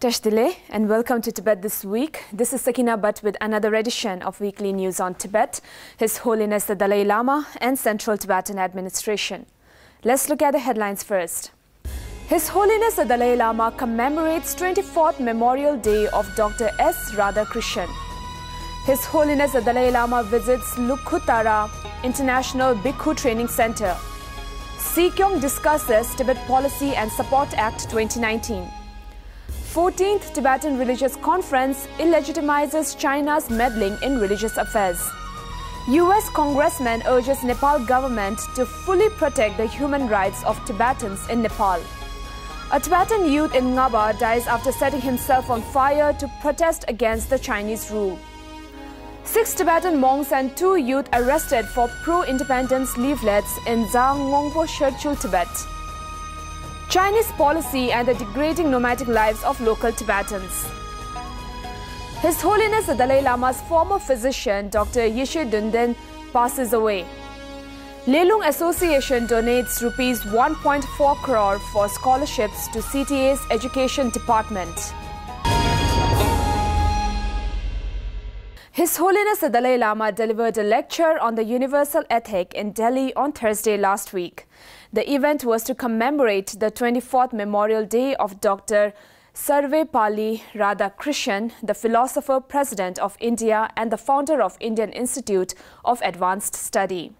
Tashdile and welcome to Tibet This Week. This is Sakina Bhatt with another edition of Weekly News on Tibet, His Holiness the Dalai Lama and Central Tibetan Administration. Let's look at the headlines first. His Holiness the Dalai Lama commemorates 24th Memorial Day of Dr. S. Radhakrishnan. His Holiness the Dalai Lama visits Lukuttara International Bhikkhu Training Center. Sikyong discusses Tibet Policy and Support Act 2019. 14th Tibetan Religious Conference illegitimizes China's meddling in religious affairs. US Congressman urges Nepal government to fully protect the human rights of Tibetans in Nepal. A Tibetan youth in Ngaba dies after setting himself on fire to protest against the Chinese rule. 6 Tibetan monks and 2 youth arrested for pro-independence leaflets in Dza Wonpo, Sershul, Tibet. Chinese policy and the degrading nomadic lives of local Tibetans. His Holiness the Dalai Lama's former physician, Dr. Yeshe Dunden, passes away. Lelung Association donates Rs 1.4 crore for scholarships to CTA's Education Department. His Holiness the Dalai Lama delivered a lecture on the universal ethic in Delhi on Thursday last week. The event was to commemorate the 24th Memorial Day of Dr. Sarvepalli Radhakrishnan, the philosopher, President of India and the founder of Indian Institute of Advanced Study.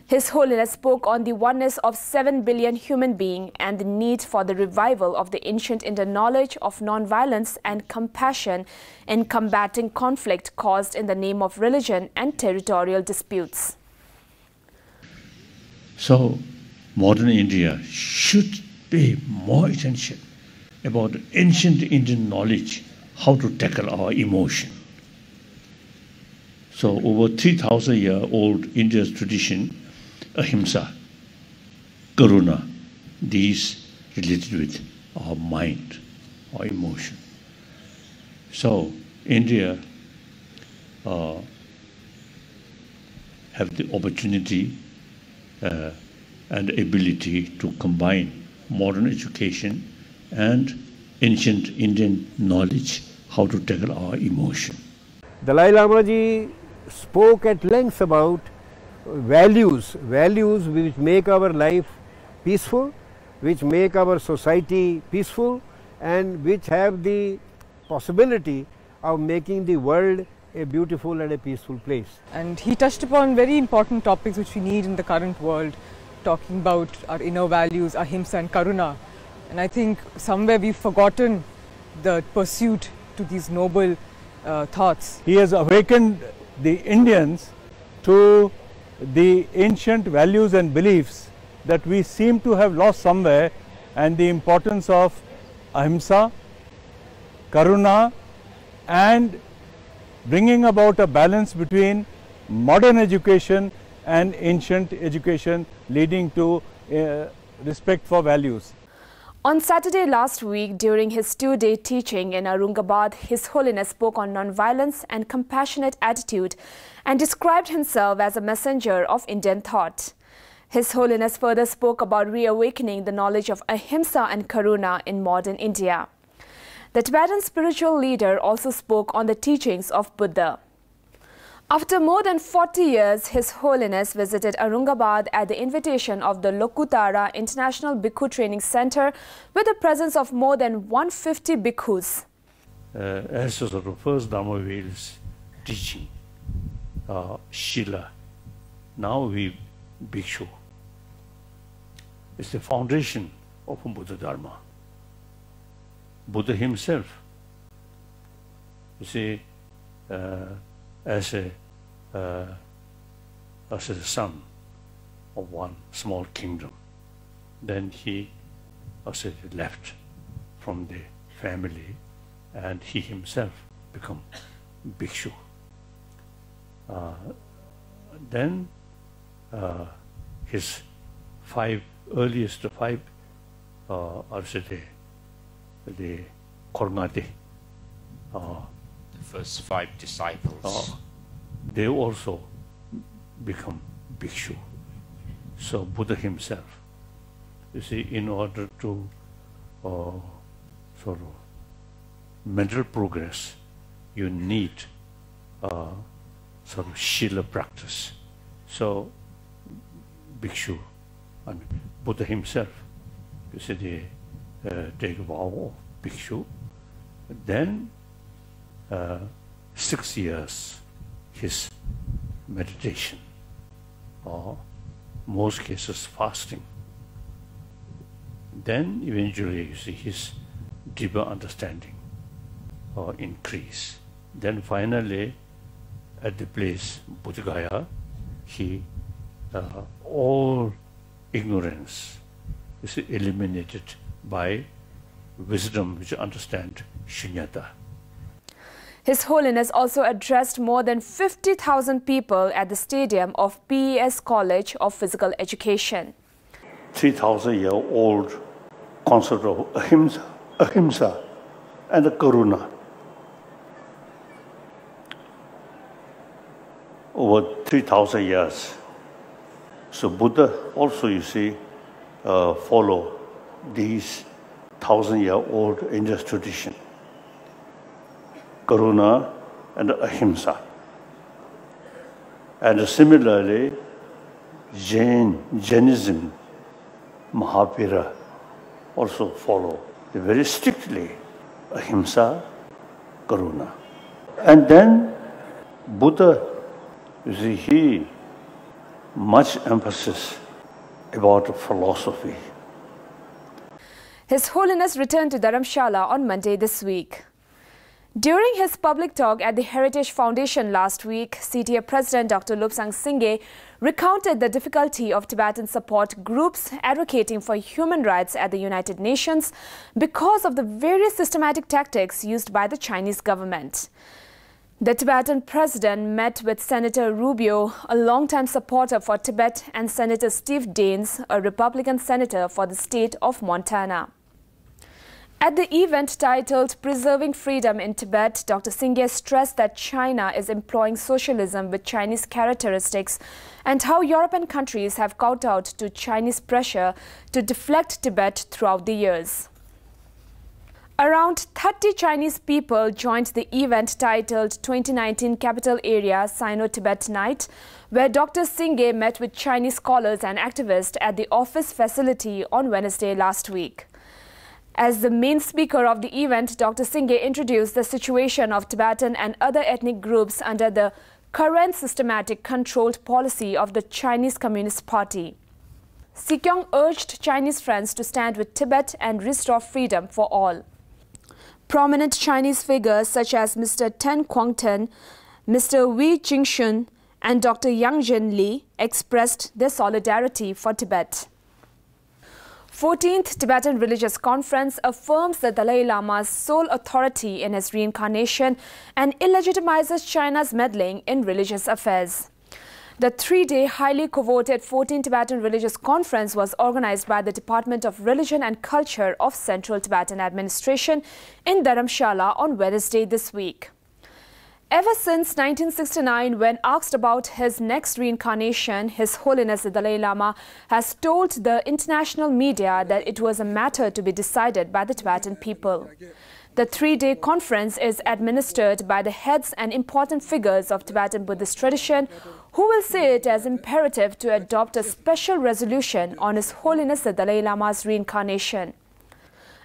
His Holiness spoke on the oneness of 7 billion human beings and the need for the revival of the ancient Indian knowledge of non-violence and compassion in combating conflict caused in the name of religion and territorial disputes. So, modern India should pay more attention about ancient Indian knowledge, how to tackle our emotion. So, over 3,000-year-old India's tradition, ahimsa, karuna, these related with our mind, our emotion. So, India have the opportunity and ability to combine modern education and ancient Indian knowledge, how to tackle our emotion. Dalai Lama ji spoke at length about values which make our life peaceful, which make our society peaceful, and which have the possibility of making the world a beautiful and a peaceful place. And he touched upon very important topics which we need in the current world, talking about our inner values, ahimsa and karuna. And I think somewhere we've forgotten the pursuit to these noble thoughts. He has awakened the Indians to the ancient values and beliefs that we seem to have lost somewhere, and the importance of ahimsa, karuna, and bringing about a balance between modern education and ancient education, leading to respect for values. On Saturday last week, during his 2-day teaching in Aurangabad, His Holiness spoke on non-violence and compassionate attitude and described himself as a messenger of Indian thought. His Holiness further spoke about reawakening the knowledge of ahimsa and karuna in modern India. The Tibetan spiritual leader also spoke on the teachings of Buddha. After more than 40 years, His Holiness visited Aurangabad at the invitation of the Lukuttara International Bhikkhu Training Center with the presence of more than 150 bhikkhus. As the first Dharma Veil's teaching, Shila, now we Bhikshu, is the foundation of Buddha Dharma. Buddha himself, you see, as a son of one small kingdom. Then he left from the family and he himself become bhikshu. Then his earliest five the Korngate, the first 5 disciples, they also become bhikshu. So Buddha himself, you see, in order to sort of mental progress, you need sort of Shila practice. So, Bhikkhu, I mean, Buddha himself, you see, they take a vow of Bhikkhu. Then, 6 years, his meditation, or most cases fasting. Then eventually you see his deeper understanding or increase. Then finally at the place Buddhagaya, he all ignorance is eliminated by wisdom which understand shunyata. His Holiness also addressed more than 50,000 people at the stadium of PES College of Physical Education. 3,000-year-old concept of ahimsa and karuna. Over 3,000 years. So Buddha also, you see, follow these 1,000-year-old Indian tradition. Karuna and ahimsa. And similarly, Jainism, Mahavira also follow very strictly ahimsa, karuna. And then Buddha, you see, he much emphasis about philosophy. His Holiness returned to Dharamshala on Monday this week. During his public talk at the Heritage Foundation last week, CTA President Dr. Lobsang Singye recounted the difficulty of Tibetan support groups advocating for human rights at the United Nations because of the various systematic tactics used by the Chinese government. The Tibetan president met with Senator Rubio, a longtime supporter for Tibet, and Senator Steve Daines, a Republican senator for the state of Montana. At the event titled Preserving Freedom in Tibet, Dr. Singye stressed that China is employing socialism with Chinese characteristics and how European countries have kowtowed to Chinese pressure to deflect Tibet throughout the years. Around 30 Chinese people joined the event titled 2019 Capital Area Sino-Tibet Night, where Dr. Singye met with Chinese scholars and activists at the office facility on Wednesday last week. As the main speaker of the event, Dr. Singye introduced the situation of Tibetan and other ethnic groups under the current systematic controlled policy of the Chinese Communist Party. Sikyong urged Chinese friends to stand with Tibet and restore freedom for all. Prominent Chinese figures such as Mr. Ten Quangten, Mr. Wei Jingshun and Dr. Yang Zhenli expressed their solidarity for Tibet. 14th Tibetan Religious Conference affirms the Dalai Lama's sole authority in his reincarnation and illegitimizes China's meddling in religious affairs. The three-day, highly coveted 14th Tibetan Religious Conference was organized by the Department of Religion and Culture of Central Tibetan Administration in Dharamshala on Wednesday this week. Ever since 1969, when asked about his next reincarnation, His Holiness the Dalai Lama has told the international media that it was a matter to be decided by the Tibetan people. The three-day conference is administered by the heads and important figures of Tibetan Buddhist tradition, who will see it as imperative to adopt a special resolution on His Holiness the Dalai Lama's reincarnation.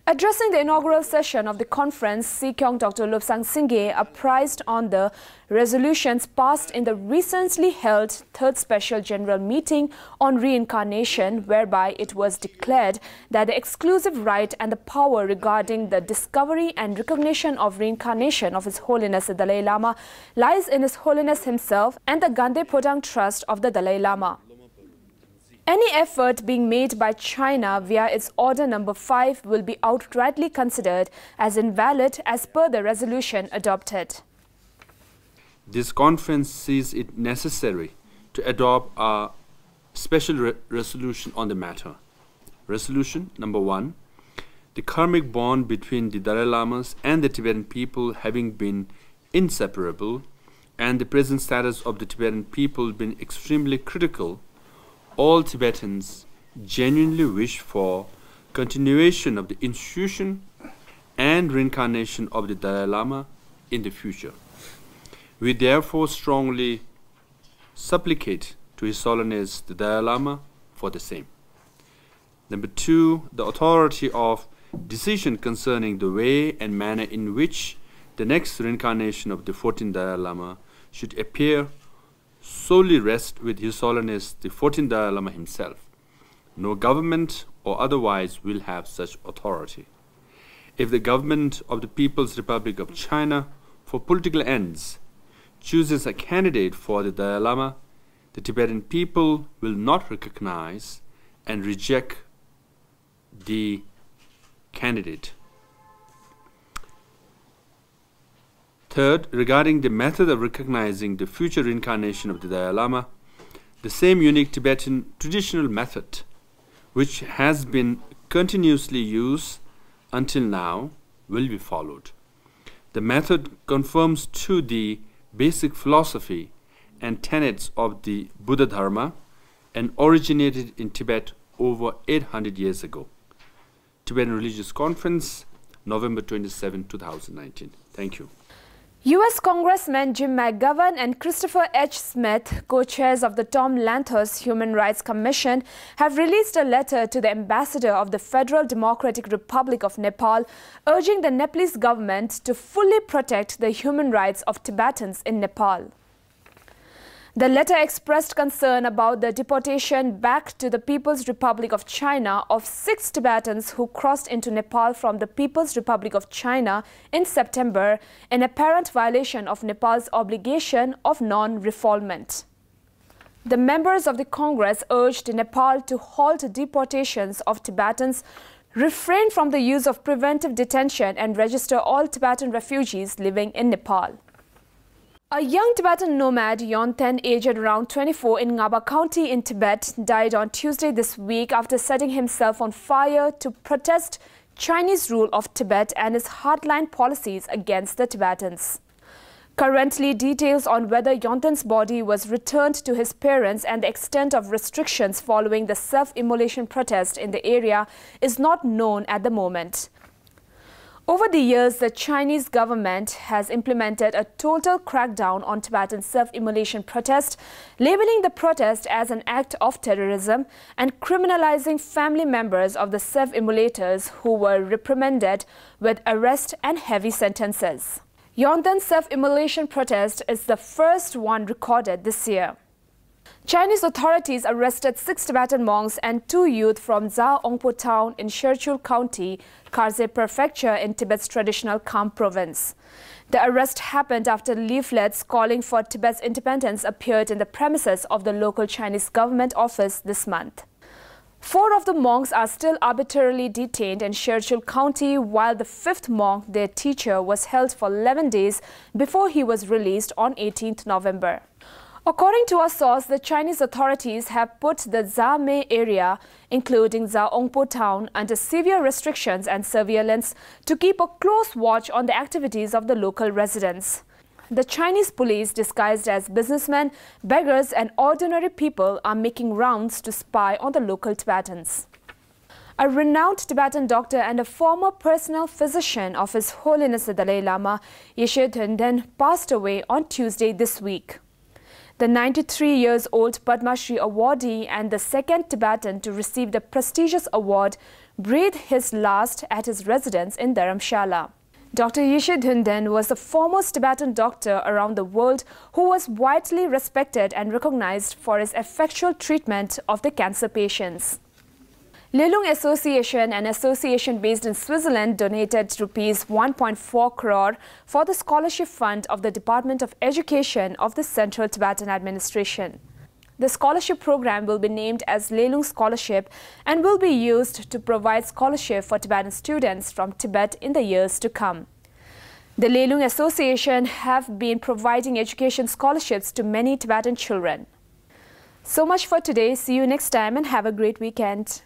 Addressing the inaugural session of the conference, Sikyong Dr. Lobsang Singye apprised on the resolutions passed in the recently held Third Special General Meeting on Reincarnation, whereby it was declared that the exclusive right and the power regarding the discovery and recognition of reincarnation of His Holiness the Dalai Lama lies in His Holiness himself and the Gande Podang Trust of the Dalai Lama. Any effort being made by China via its Order No. 5 will be outrightly considered as invalid as per the resolution adopted. This conference sees it necessary to adopt a special resolution on the matter. Resolution number 1, the karmic bond between the Dalai Lamas and the Tibetan people having been inseparable, and the present status of the Tibetan people being extremely critical, all Tibetans genuinely wish for continuation of the institution and reincarnation of the Dalai Lama in the future. We therefore strongly supplicate to His Holiness the Dalai Lama for the same. Number 2, the authority of decision concerning the way and manner in which the next reincarnation of the 14th Dalai Lama should appear solely rests with His Holiness the 14th Dalai Lama himself. No government or otherwise will have such authority. If the government of the People's Republic of China, for political ends, chooses a candidate for the Dalai Lama, the Tibetan people will not recognize and reject the candidate. Third, regarding the method of recognizing the future reincarnation of the Dalai Lama, the same unique Tibetan traditional method, which has been continuously used until now, will be followed. The method conforms to the basic philosophy and tenets of the Buddha Dharma and originated in Tibet over 800 years ago. Tibetan Religious Conference, November 27, 2019. Thank you. U.S. Congressmen Jim McGovern and Christopher H. Smith, co-chairs of the Tom Lantos Human Rights Commission, have released a letter to the ambassador of the Federal Democratic Republic of Nepal, urging the Nepalese government to fully protect the human rights of Tibetans in Nepal. The letter expressed concern about the deportation back to the People's Republic of China of 6 Tibetans who crossed into Nepal from the People's Republic of China in September, in apparent violation of Nepal's obligation of non-refoulement. The members of the Congress urged Nepal to halt deportations of Tibetans, refrain from the use of preventive detention, and register all Tibetan refugees living in Nepal. A young Tibetan nomad, Yonten, aged around 24 in Ngaba County in Tibet, died on Tuesday this week after setting himself on fire to protest Chinese rule of Tibet and its hardline policies against the Tibetans. Currently, details on whether Yonten's body was returned to his parents and the extent of restrictions following the self-immolation protest in the area is not known at the moment. Over the years, the Chinese government has implemented a total crackdown on Tibetan self-immolation protest, labeling the protest as an act of terrorism and criminalizing family members of the self-immolators who were reprimanded with arrest and heavy sentences. Yonten's self-immolation protest is the first one recorded this year. Chinese authorities arrested 6 Tibetan monks and 2 youth from Dza Wonpo town in Sershul County, Kharze Prefecture in Tibet's traditional Kham province. The arrest happened after leaflets calling for Tibet's independence appeared in the premises of the local Chinese government office this month. 4 of the monks are still arbitrarily detained in Sershul County, while the 5th monk, their teacher, was held for 11 days before he was released on 18th November. According to a source, the Chinese authorities have put the Dza Me area, including Dza Wonpo town, under severe restrictions and surveillance to keep a close watch on the activities of the local residents. The Chinese police, disguised as businessmen, beggars and ordinary people, are making rounds to spy on the local Tibetans. A renowned Tibetan doctor and a former personal physician of His Holiness the Dalai Lama, Yeshe Thönden, passed away on Tuesday this week. The 93-year-old Padma Shri awardee and the second Tibetan to receive the prestigious award breathed his last at his residence in Dharamshala. Dr. Yeshe Thönden was the foremost Tibetan doctor around the world who was widely respected and recognized for his effectual treatment of the cancer patients. Lelung Association, an association based in Switzerland, donated rupees 1.4 crore for the scholarship fund of the Department of Education of the Central Tibetan Administration. The scholarship program will be named as Lelung Scholarship and will be used to provide scholarship for Tibetan students from Tibet in the years to come. The Lelung Association have been providing education scholarships to many Tibetan children. So much for today. See you next time and have a great weekend.